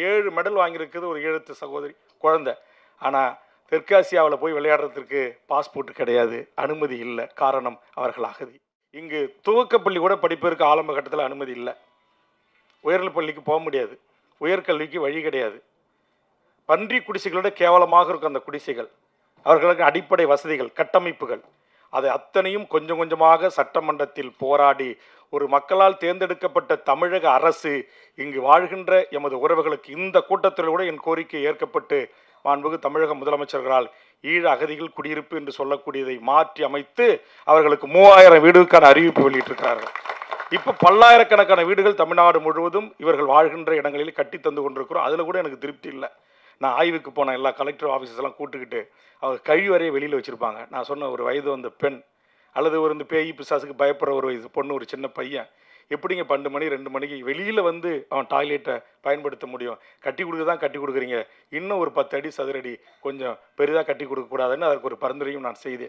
7 medal வாங்கியிருக்குது ஒரு ஈழத்து சகோதரி குழந்தை. ஆனால் தெற்காசியாவில் போய் விளையாடுறதுக்கு பாஸ்போர்ட் கிடையாது, அனுமதி இல்லை. காரணம் அவர்கள் அகதி. இங்கு துவக்கப்பள்ளி கூட படிப்பதற்கு ஆரம்ப கட்டத்தில் அனுமதி இல்லை. உயர்நிலை பள்ளிக்கு போக முடியாது, உயர்கல்விக்கு வழி கிடையாது. பன்றி குடிசைகளோட கேவலமாக இருக்கும் அந்த குடிசைகள். அவர்களுக்கு அடிப்படை வசதிகள், கட்டமைப்புகள், அதை அத்தனையும் கொஞ்சம் கொஞ்சமாக சட்டமன்றத்தில் போராடி ஒரு மக்களால் தேர்ந்தெடுக்கப்பட்ட தமிழக அரசு இங்கு வாழ்கின்ற எமது உறவுகளுக்கு இந்த கூட்டத்தில் கூட என் கோரிக்கை ஏற்கப்பட்டு மாண்புமிகு தமிழக முதலமைச்சர்களால் ஈழ அகதிகள் குடியிருப்பு என்று சொல்லக்கூடியதை மாற்றி அமைத்து அவர்களுக்கு 3000 வீடுகளுக்கான அறிவிப்பு வெளியிட்டிருக்கிறார்கள். இப்போ பல்லாயிரக்கணக்கான வீடுகள் தமிழ்நாடு முழுவதும் இவர்கள் வாழ்கின்ற இடங்களில் கட்டி தந்து கொண்டிருக்கிறோம். அதில் கூட எனக்கு திருப்தி இல்லை. நான் ஆய்வுக்கு போன எல்லா கலெக்டர் ஆஃபீஸஸ் எல்லாம் கூட்டுக்கிட்டு அவங்க கழிவறையை வெளியில் வச்சுருப்பாங்க. நான் சொன்ன ஒரு வயது வந்த பெண் அல்லது ஒரு இந்த பேய் பிசாசுக்கு பயப்படுற ஒரு வயசு பொண்ணு, ஒரு சின்ன பையன் எப்படிங்க 12 மணி 2 மணிக்கு வெளியில் வந்து அவன் டாய்லெட்டை பயன்படுத்த முடியும்? கட்டி கொடுக்க தான் கட்டி கொடுக்குறீங்க, இன்னும் ஒரு 10 அடி சதுரடி கொஞ்சம் பெரிதாக கட்டி கொடுக்கக்கூடாதுன்னு அதற்கு ஒரு பரிந்துரையும் நான் செய்தேன்.